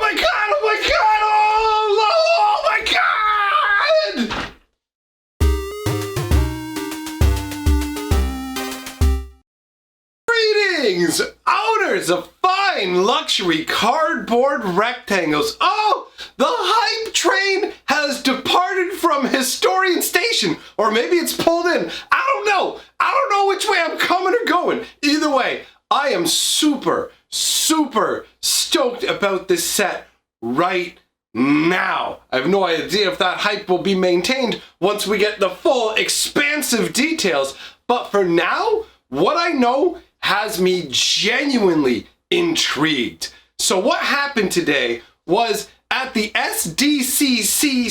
my god! Oh my god! Oh my god! Greetings, owners of fine luxury cardboard rectangles. Oh, the hype train has departed from Historian Station, or maybe it's pulled in. I don't know. I don't know which way I'm coming or going. Either way, I am super stoked about this set right now. I have no idea if that hype will be maintained once we get the full expansive details, but for now, what I know has me genuinely intrigued. So what happened today was at the SDCCC,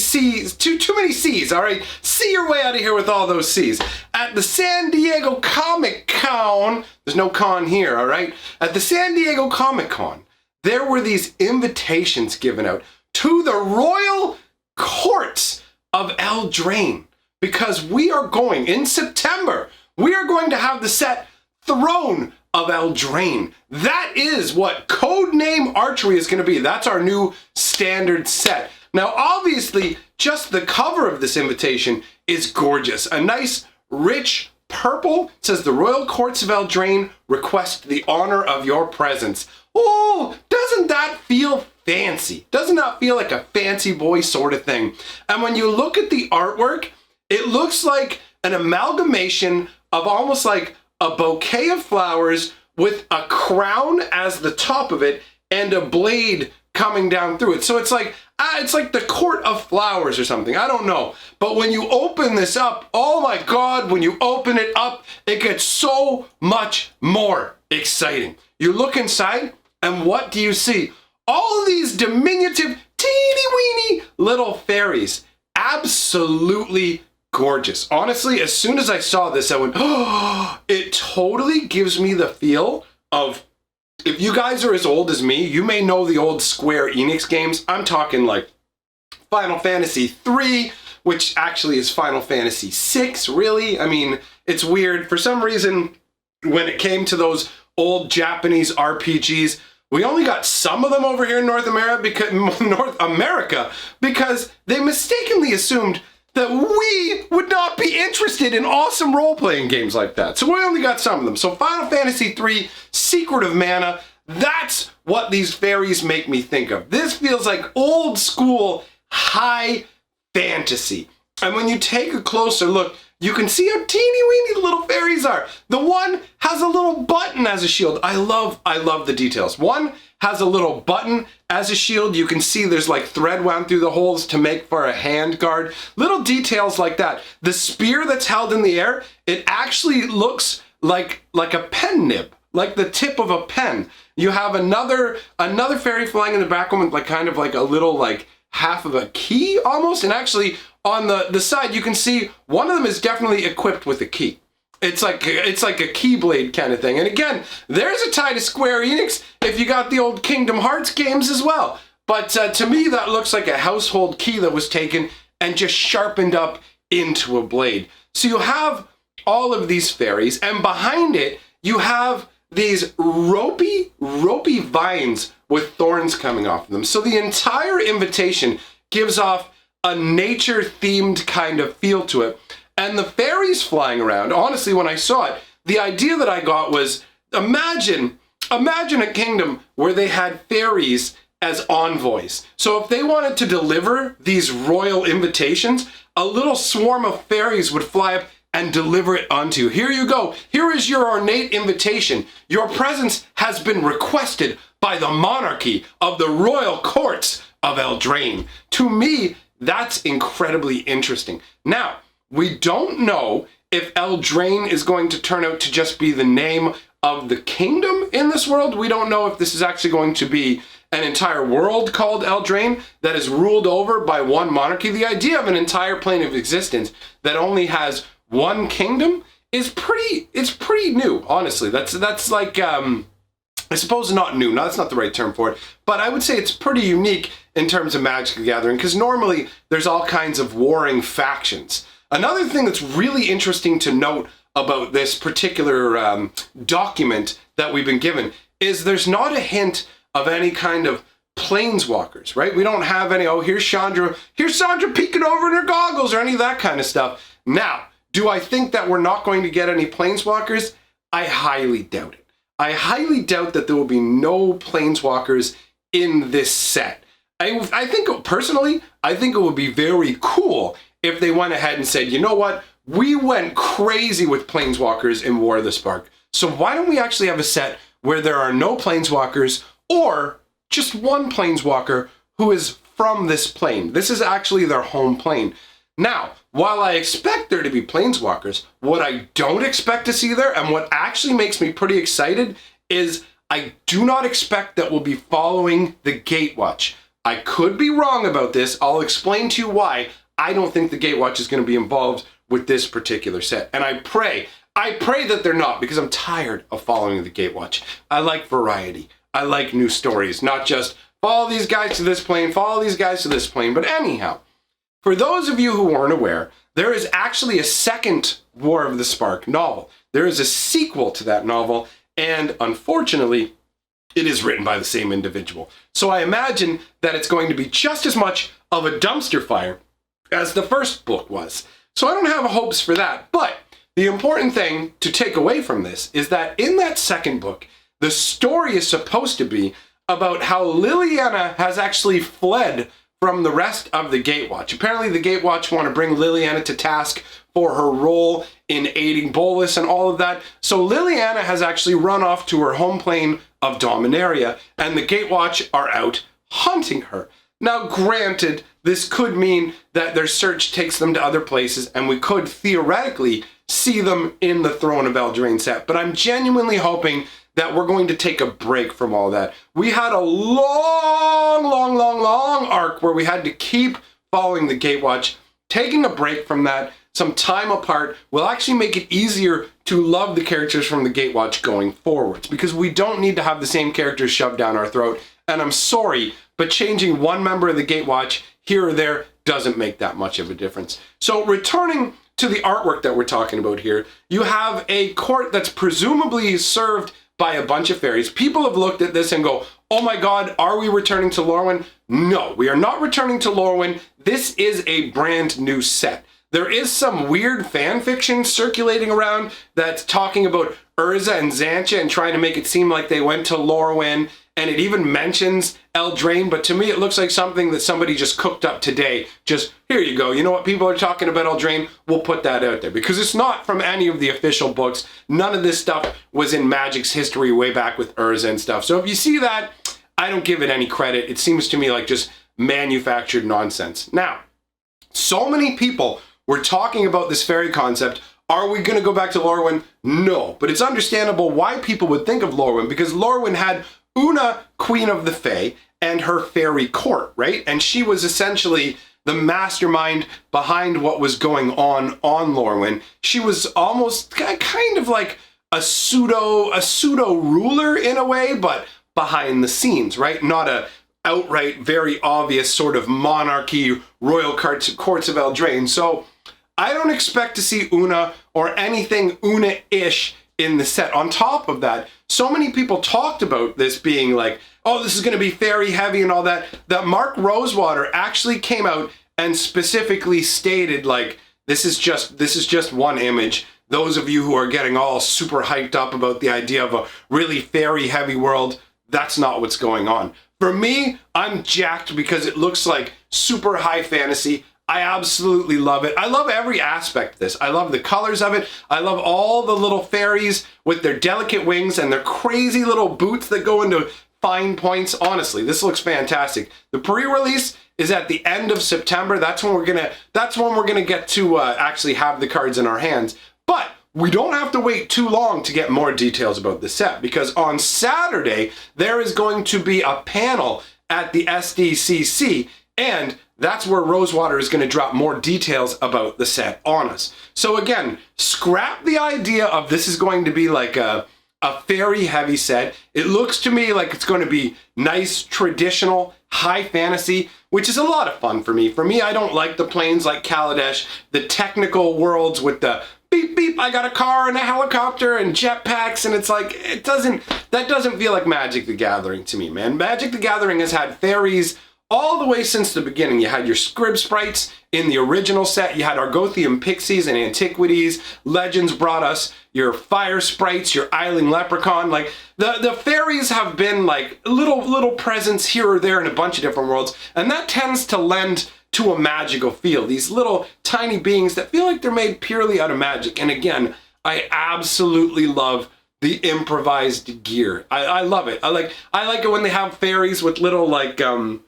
too many C's, all right? See your way out of here with all those C's. At the San Diego Comic Con, there's no con here, all right? At the San Diego Comic Con, there were these invitations given out to the royal courts of Eldraine, because we are going, in September, we are going to have the set Throne of Eldraine. That is what Codenamed Archery is going to be. That's our new standard set. Now, obviously, just the cover of this invitation is gorgeous. A nice, rich purple. It says, the Royal Courts of Eldraine request the honor of your presence. Oh, doesn't that feel fancy? Doesn't that feel like a fancy boy sort of thing? And when you look at the artwork, it looks like an amalgamation of almost like a bouquet of flowers with a crown as the top of it and a blade coming down through it. So it's like the court of flowers or something. I don't know. But when you open this up, oh my God, when you open it up, it gets so much more exciting. You look inside and what do you see? All these diminutive, teeny weeny little fairies. Absolutely gorgeous. Honestly, as soon as I saw this, I went, oh, it totally gives me the feel of, if you guys are as old as me, you may know the old Square Enix games. I'm talking like Final Fantasy 3, which actually is Final Fantasy 6, really. I mean, it's weird. For some reason, when it came to those old Japanese RPGs, we only got some of them over here in North America because they mistakenly assumed that we would not be interested in awesome role-playing games like that. So we only got some of them. So Final Fantasy 3, Secret of Mana, that's what these fairies make me think of. This feels like old school high fantasy. And when you take a closer look, you can see how teeny weeny little fairies are. The one has a little button as a shield. I love the details. One has a little button as a shield. You can see there's like thread wound through the holes to make for a hand guard. Little details like that. The spear that's held in the air, it actually looks like a pen nib, like the tip of a pen. You have another fairy flying in the background with like kind of like a little like half of a key almost. And actually on the side, you can see one of them is definitely equipped with a key. It's like a keyblade kind of thing. And again, there's a tie to Square Enix if you got the old Kingdom Hearts games as well. But to me, that looks like a household key that was taken and just sharpened up into a blade. So you have all of these fairies, and behind it, you have these ropey vines with thorns coming off of them. So the entire invitation gives off a nature-themed kind of feel to it. And the fairies flying around, honestly, when I saw it, the idea that I got was, imagine a kingdom where they had fairies as envoys. So if they wanted to deliver these royal invitations, a little swarm of fairies would fly up and deliver it onto you. Here you go. Here is your ornate invitation. Your presence has been requested by the monarchy of the royal courts of Eldraine. To me, that's incredibly interesting. Now, we don't know if Eldraine is going to turn out to just be the name of the kingdom in this world. We don't know if this is actually going to be an entire world called Eldraine that is ruled over by one monarchy. The idea of an entire plane of existence that only has one kingdom is pretty new, honestly. That's like, I suppose not new, no, that's not the right term for it, but I would say it's pretty unique in terms of Magic the Gathering, because normally there's all kinds of warring factions. Another thing that's really interesting to note about this particular document that we've been given is there's not a hint of any kind of planeswalkers, right? We don't have any, oh, here's Chandra peeking over in her goggles or any of that kind of stuff. Now, do I think that we're not going to get any planeswalkers? I highly doubt it. I highly doubt that there will be no planeswalkers in this set. I think, personally, I think it would be very cool if they went ahead and said, you know what? We went crazy with planeswalkers in War of the Spark. So why don't we actually have a set where there are no planeswalkers or just one planeswalker who is from this plane? This is actually their home plane. Now, while I expect there to be planeswalkers, what I don't expect to see there, and what actually makes me pretty excited, is I do not expect that we'll be following the Gatewatch. I could be wrong about this. I'll explain to you why I don't think the Gatewatch is going to be involved with this particular set. And I pray that they're not, because I'm tired of following the Gatewatch. I like variety. I like new stories, not just follow these guys to this plane, follow these guys to this plane. But anyhow, for those of you who weren't aware, there is actually a second War of the Spark novel. There is a sequel to that novel, and unfortunately, it is written by the same individual. So I imagine that it's going to be just as much of a dumpster fire as the first book was. So I don't have hopes for that. But the important thing to take away from this is that in that second book, the story is supposed to be about how Liliana has actually fled from the rest of the Gatewatch. Apparently the Gatewatch want to bring Liliana to task for her role in aiding Bolas and all of that. So Liliana has actually run off to her home plane of Dominaria, and the Gatewatch are out hunting her. Now, granted, this could mean that their search takes them to other places, and we could theoretically see them in the Throne of Eldraine set, but I'm genuinely hoping that we're going to take a break from all that. We had a long arc where we had to keep following the Gatewatch. Taking a break from that, some time apart, will actually make it easier to love the characters from the Gatewatch going forwards, because we don't need to have the same characters shoved down our throat. And I'm sorry, but changing one member of the Gatewatch here or there doesn't make that much of a difference. So returning to the artwork that we're talking about here, you have a court that's presumably served by a bunch of fairies. People have looked at this and go, oh my god, are we returning to Lorwyn? No, we are not returning to Lorwyn. This is a brand new set. There is some weird fan fiction circulating around that's talking about Urza and Xantcha and trying to make it seem like they went to Lorwyn, and it even mentions Eldraine, but to me it looks like something that somebody just cooked up today. Just, here you go, you know what people are talking about Eldraine? We'll put that out there, because it's not from any of the official books. None of this stuff was in Magic's history way back with Urza and stuff. So if you see that, I don't give it any credit. It seems to me like just manufactured nonsense. Now, so many people were talking about this fairy concept. Are we going to go back to Lorwyn? No, but it's understandable why people would think of Lorwyn, because Lorwyn had Una, Queen of the Fae, and her fairy court, right? And she was essentially the mastermind behind what was going on Lorwyn. She was almost kind of like a pseudo ruler in a way, but behind the scenes, right? Not a outright, very obvious sort of monarchy, royal courts of Eldraine. So I don't expect to see Una or anything Una-ish in the set. On top of that, so many people talked about this being like, oh, this is going to be fairy heavy and all that, that Mark Rosewater actually came out and specifically stated, like, this is just one image. Those of you who are getting all super hyped up about the idea of a really fairy heavy world, that's not what's going on. For me, I'm jacked because it looks like super high fantasy. I absolutely love it. I love every aspect of this. I love the colors of it. I love all the little fairies with their delicate wings and their crazy little boots that go into fine points. Honestly, this looks fantastic. The pre-release is at the end of September. That's when we're gonna get to actually have the cards in our hands. But we don't have to wait too long to get more details about the set, because on Saturday there is going to be a panel at the SDCC, and that's where Rosewater is going to drop more details about the set on us. So again, scrap the idea of this is going to be like a fairy heavy set. It looks to me like it's going to be nice, traditional, high fantasy, which is a lot of fun for me. For me, I don't like the planes like Kaladesh, the technical worlds with the beep, beep, I got a car and a helicopter and jetpacks, and it's like, that doesn't feel like Magic the Gathering to me, man. Magic the Gathering has had fairies all the way since the beginning. You had your Scrib sprites in the original set. You had Argothian pixies and Antiquities. Legends brought us your fire sprites, your Isling leprechaun. Like, the fairies have been like little presents here or there in a bunch of different worlds, and that tends to lend to a magical feel. These little tiny beings that feel like they're made purely out of magic. And again, I absolutely love the improvised gear. I love it. I like it when they have fairies with little like the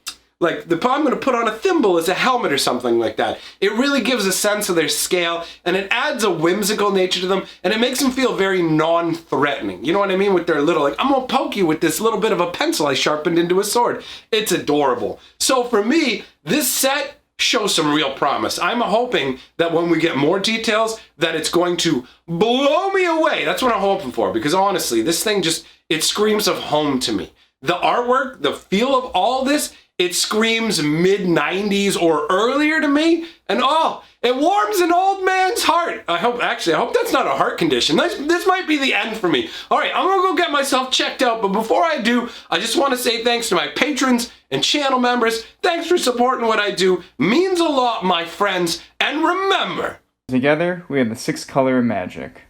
I'm going to put on a thimble as a helmet or something like that. It really gives a sense of their scale, and it adds a whimsical nature to them, and it makes them feel very non-threatening. You know what I mean? With their little, like, I'm going to poke you with this little bit of a pencil I sharpened into a sword. It's adorable. So for me, this set shows some real promise. I'm hoping that when we get more details, that it's going to blow me away. That's what I'm hoping for, because honestly, this thing it screams of home to me. The artwork, the feel of all this, it screams mid-90s or earlier to me, and oh, it warms an old man's heart. I hope that's not a heart condition. This might be the end for me. All right, I'm gonna go get myself checked out, but before I do, I just want to say thanks to my patrons and channel members. Thanks for supporting what I do. Means a lot, my friends, and remember, together we have the 6 color magic.